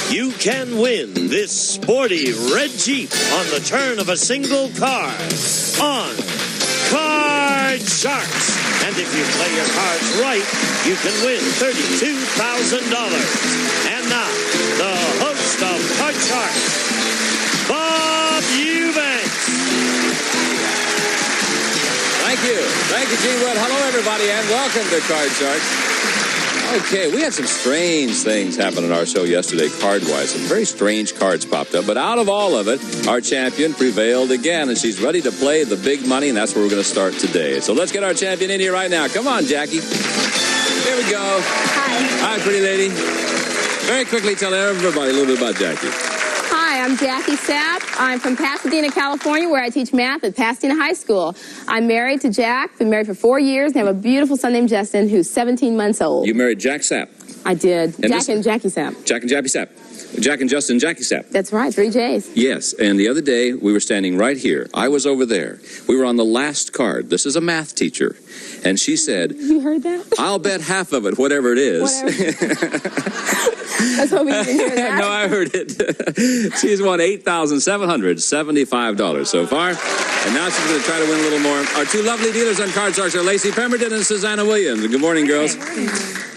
you can win this sporty red Jeep on the turn of a single card on Card Sharks. And if you play your cards right, you can win $32,000. And now, the host of Card Sharks, Bob Eubanks. Thank you. Thank you, Gene Wood. Hello, everybody, and welcome to Card Sharks. Okay, we had some strange things happen on our show yesterday, card-wise. Some very strange cards popped up, but out of all of it, our champion prevailed again, and she's ready to play the big money, and that's where we're going to start today. So let's get our champion in here right now. Come on, Jackie. Here we go. Hi. Hi, pretty lady. Very quickly, tell everybody a little bit about Jackie. Hi, I'm Jackie Sapp. I'm from Pasadena, California, where I teach math at Pasadena High School. I'm married to Jack, been married for 4 years, and have a beautiful son named Justin, who's 17 months old. You married Jack Sapp. I did. And Jack and Jackie Sapp. Jack and Jackie Sapp. Jack and Justin, Jackie Sapp. That's right, 3 J's. Yes, and the other day, we were standing right here. I was over there. We were on the last card. This is a math teacher. And she said, You heard that? I'll bet half of it, whatever it is. That's what we didn't hear that. No, I heard it. She's won $8,775 so far. And now she's going to try to win a little more. Our two lovely dealers on Card Sharks are Lacey Pemberton and Susanna Williams. Good morning, girls.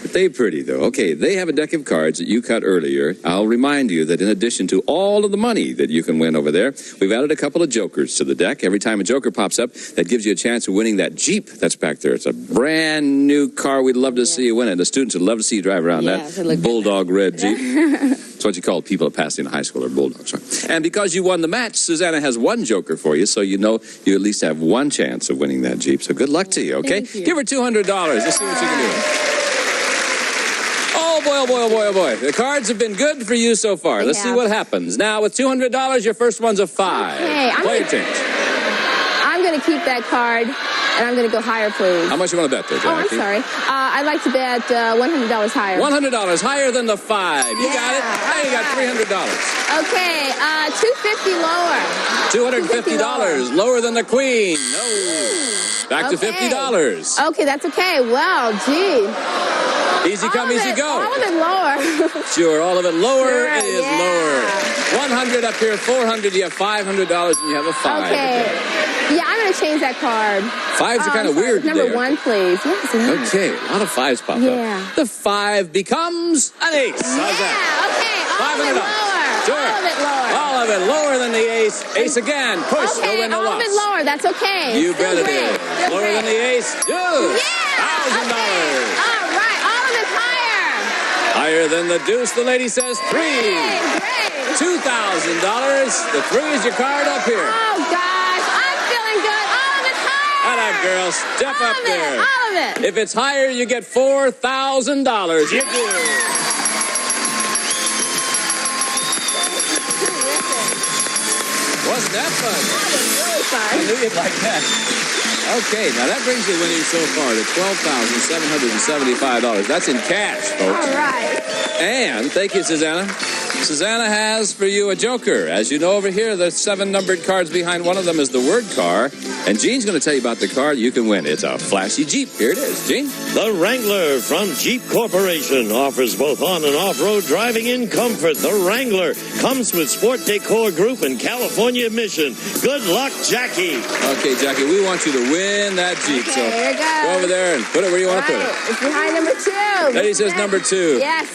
But they pretty, though. Okay, they have a deck of cards that you cut earlier. I'll remind you that in addition to all of the money that you can win over there, we've added a couple of jokers to the deck. Every time a joker pops up, that gives you a chance of winning that Jeep that's back there. It's a brand new car. We'd love to see you win it. The students would love to see you drive around that bulldog red Jeep. That's what you call people at Pasadena High School, or bulldogs. Right? And because you won the match, Susanna has one joker for you, so you know you at least have one chance of winning that Jeep. So good luck to you, okay? Thank you. Give her $200. Let's see what you can do. Oh, boy, oh, boy, oh, boy, oh, boy. The cards have been good for you so far. Let's see what happens. Now, with $200, your first one's a 5. Okay, Play your change. I'm going to keep that card, and I'm going to go higher, please. How much you want to bet there, Jackie? Oh, I'm sorry. I'd like to bet $100 higher. $100 higher than the 5. You got it? Now you got $300. Okay, $250 lower. $250 lower than the Queen. No. Back to $50. Okay, that's okay. Wow, gee. Easy come, easy go. All of it lower. Sure, all of it lower. Sure, it is lower. 100 up here, 400. You have $500, and you have a 5. Okay. Yeah, I'm going to change that card. 5s are kind of weird today. Number 1, please. Yes, okay, a lot of 5s pop up. The 5 becomes an ace. How's that? Okay, all of it lower. Sure. All of it lower. All of it lower than the ace. Ace again. Push. Okay, no win, no all loss. of it lower. That's okay. You bet it great. is. Lower than the ace. Yeah. $1,000. Okay. All right. All of it higher. Higher than the deuce, the lady says 3. Okay, great. $2,000. The 3 is your card up here. Oh, gosh. I'm feeling good. All of it higher. That up, girls. Step all up of there. It, all of it. If it's higher, you get $4,000. You do. Wasn't that fun? That was really fun. I knew you'd like that. Okay, now that brings you winning so far to $12,775. That's in cash, folks. All right. And thank you, Susanna. Susanna has for you a joker. As you know over here, the 7 numbered cards behind one of them is the word car. And Gene's going to tell you about the car you can win. It's a flashy Jeep. Here it is. Gene? The Wrangler from Jeep Corporation offers both on and off-road driving in comfort. The Wrangler comes with Sport Decor Group and California Mission. Good luck, Jackie. Okay, Jackie, we want you to win that Jeep. Okay, so here it goes. go over there and put it where you want to put it. It's behind number 2. Lady says number 2. Yes.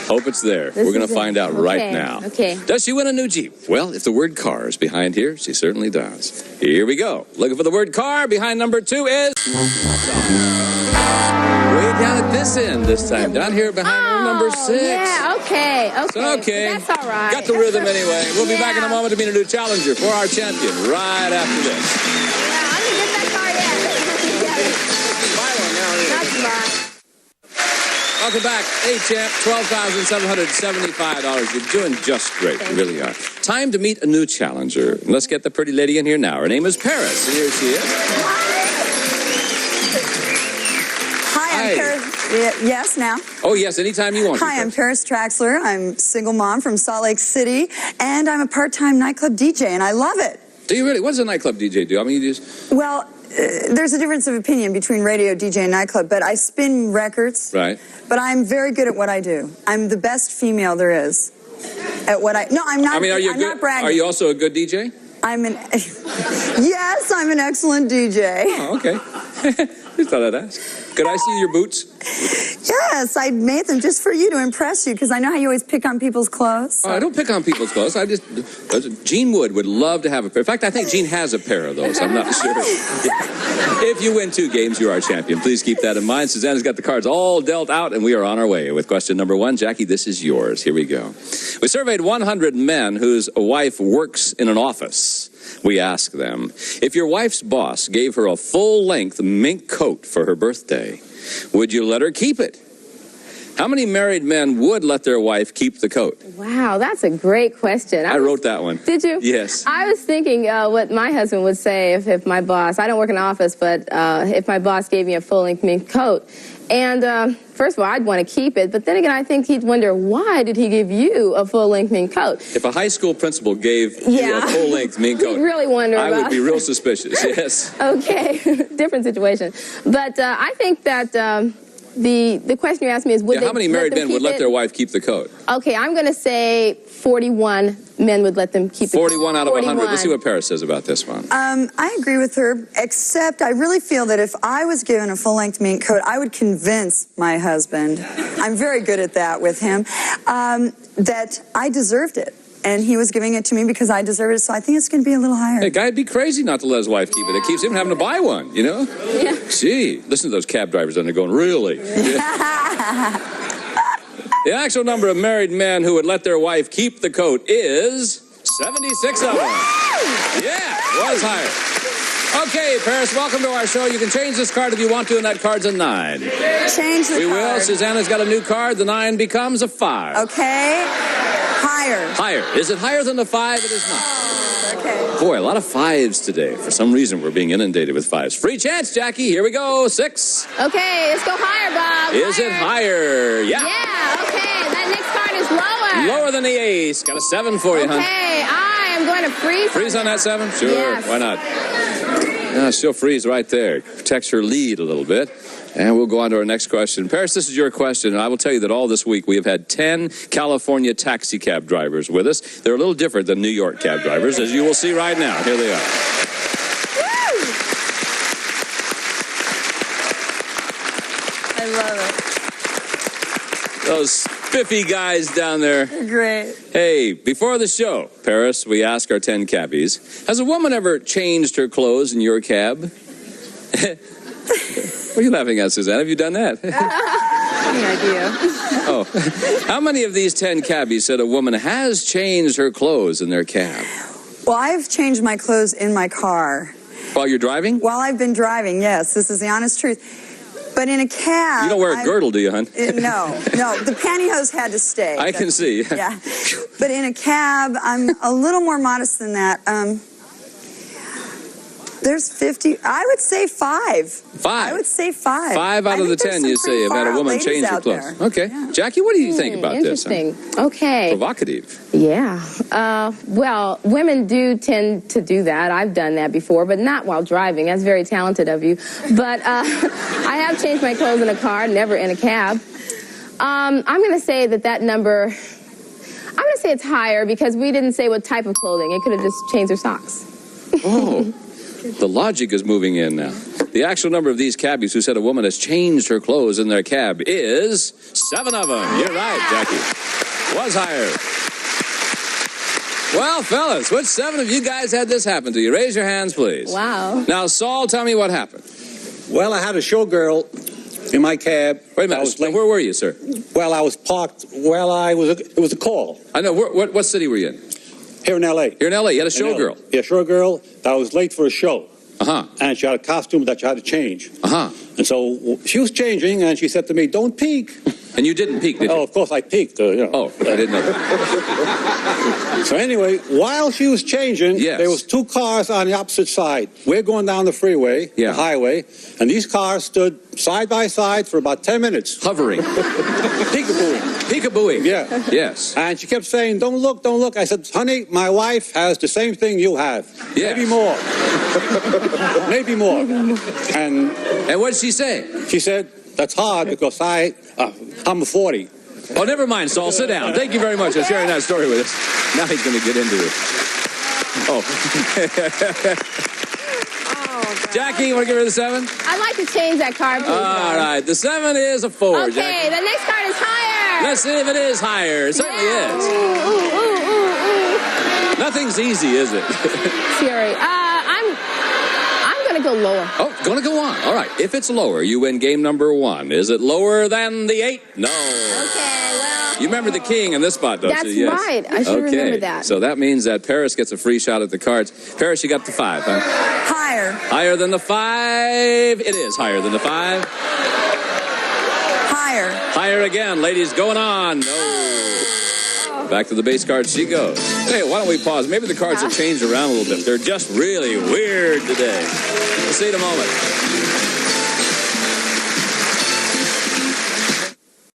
Hope it's there. We're going to find out right now. Okay. Does she win a new Jeep? Well, if the word car is behind here, she certainly does. Here we go. Looking for the word car. Behind number 2 is... way down at this end this time. Down here behind number 6. Yeah, okay. Okay. That's all right. Got the rhythm anyway. We'll be back in a moment to meet a new challenger for our champion right after this. Yeah, I'm going to get that car yet. Buy one now. That's mine. Welcome back. Hey, champ. $12,775. You're doing just great. You really are. Time to meet a new challenger. Let's get the pretty lady in here now. Her name is Paris. Here she is. Hi, I'm Paris. Yes, now. Oh, yes. Anytime you want. Hi, I'm Paris Traxler. I'm a single mom from Salt Lake City, and I'm a part-time nightclub DJ, and I love it. Do you really? What does a nightclub DJ do? I mean, you just... Well, there's a difference of opinion between radio, DJ, and nightclub, but I spin records. Right. But I'm very good at what I do. I'm the best female there is. at what I... No, I'm not. I mean, I'm not bragging. Are you also a good DJ? Yes, I'm an excellent DJ. Oh, okay. Just thought I'd ask. Could I see your boots? Yes, I made them just for you to impress you, because I know how you always pick on people's clothes. So. Oh, I don't pick on people's clothes. I just... Gene would love to have a pair. In fact, I think Gene has a pair of those. I'm not sure. If you win 2 games, you are a champion. Please keep that in mind. Susanna's got the cards all dealt out, and we are on our way with question number 1. Jackie, this is yours. Here we go. We surveyed 100 men whose wife works in an office. We asked them, if your wife's boss gave her a full-length mink coat for her birthday, would you let her keep it? How many married men would let their wife keep the coat? Wow, that's a great question. I wrote that one. Did you? Yes. I was thinking what my husband would say if my boss, I don't work in an office, but if my boss gave me a full-length mink coat. And first of all, I'd want to keep it, but then again, I think he'd wonder, why did he give you a full-length mink coat? If a high school principal gave you a full-length mink coat, You'd really wonder I about would be real suspicious, yes. Okay, different situation. But I think that the question you asked me is, would they how many married men would let their wife keep the coat? Okay, I'm going to say 41 men would let them keep it. 41 out of 100. Let's see what Paris says about this one. I agree with her, except I really feel that if I was given a full-length mink coat, I would convince my husband, I'm very good at that with him, that I deserved it. And he was giving it to me because I deserved it, so I think it's going to be a little higher. Hey, guy'd be crazy not to let his wife keep it. It keeps him having to buy one, you know? Yeah. Gee, listen to those cab drivers and they're going, really? The actual number of married men who would let their wife keep the coat is 76 of them. Yeah, it was higher. Okay, Paris, welcome to our show. You can change this card if you want to, and that card's a 9. Change the card. We will. Susanna's got a new card. The 9 becomes a 5. Okay. Higher. Higher. Is it higher than the 5? It is not. Okay. Boy, a lot of 5s today. For some reason, we're being inundated with 5s. Free chance, Jackie. Here we go. 6. Okay, let's go higher, Bob. Is it higher? Yeah. Yeah, okay. That next card is lower. Lower than the ace. Got a 7 for you, hon. Okay, I am going to freeze. Freeze on that 7? Sure. Yes. Why not? Yeah, she'll freeze right there. Protects her lead a little bit. And we'll go on to our next question. Paris, this is your question, and I will tell you that all this week we have had 10 California taxi cab drivers with us. They're a little different than New York cab drivers, as you will see right now. Here they are. I love it. Those spiffy guys down there. Great. Hey, before the show, Paris, we ask our 10 cabbies, has a woman ever changed her clothes in your cab? What are you laughing at, Suzanne? Have you done that? Any idea? Oh. How many of these 10 cabbies said a woman has changed her clothes in their cab? Well, I've changed my clothes in my car. While you're driving? While I've been driving, yes. This is the honest truth. But in a cab... You don't wear a girdle, do you, hon? No. The pantyhose had to stay. I can see. Yeah. But in a cab, I'm a little more modest than that. There's 50. I would say 5. 5? I would say 5. 5 out of the 10, you say, have had a woman change her clothes. There. Okay. Yeah. Jackie, what do you think about this? Interesting. Okay. Provocative. Yeah. Well, women do tend to do that. I've done that before, but not while driving. That's very talented of you. But I have changed my clothes in a car, never in a cab. I'm going to say that number, I'm going to say it's higher because we didn't say what type of clothing. It could have just changed their socks. Oh. The logic is moving in now. The actual number of these cabbies who said a woman has changed her clothes in their cab is 7 of them. You're right, Jackie. Was higher. Well, fellas, which 7 of you guys had this happen to you? Raise your hands, please. Wow. Now, Saul, tell me what happened. Well, I had a showgirl in my cab. Wait a minute. Where were you, sir? Well, I was parked. Well, it was a call. I know. What city were you in? Here in L.A. Here in L.A. You had a showgirl. Yeah, showgirl that was late for a show. Uh-huh. And she had a costume that she had to change. Uh-huh. And so she was changing, and she said to me, "Don't peek." And you didn't peek, did you? Oh, of course I peeked. Oh, I didn't know that. So anyway, while she was changing, there was 2 cars on the opposite side. We're going down the freeway, the highway, and these cars stood side by side for about 10 minutes. Hovering. Peekabooing. Peekabooing. Yeah. Yes. And she kept saying, "Don't look, don't look." I said, "Honey, my wife has the same thing you have. Yeah. Maybe more." Maybe more. And what did she say? She said, "That's hard because I'm a 40." Oh, never mind, Saul. Sit down. Thank you very much for sharing that story with us. Now he's going to get into it. Oh. Jackie, you want to give her the 7? I'd like to change that card, please. All right, the 7 is a 4, Okay, Jackie. the next card is higher. Let's see if it is higher. It certainly is. Ooh. Nothing's easy, is it? Siri, I'm going to go lower. Oh, going to go on. All right, if it's lower, you win game number 1. Is it lower than the 8? No. Okay, well. You remember the king in this spot, don't That's you? Yes. right. I should remember that. So that means that Paris gets a free shot at the cards. Paris, you got the 5, huh? Higher. Higher than the 5. It is higher than the 5. Higher. Higher again. Ladies, going on. No. Back to the base card she goes. Hey, why don't we pause? Maybe the cards have changed around a little bit. They're just really weird today. We'll see you in a moment.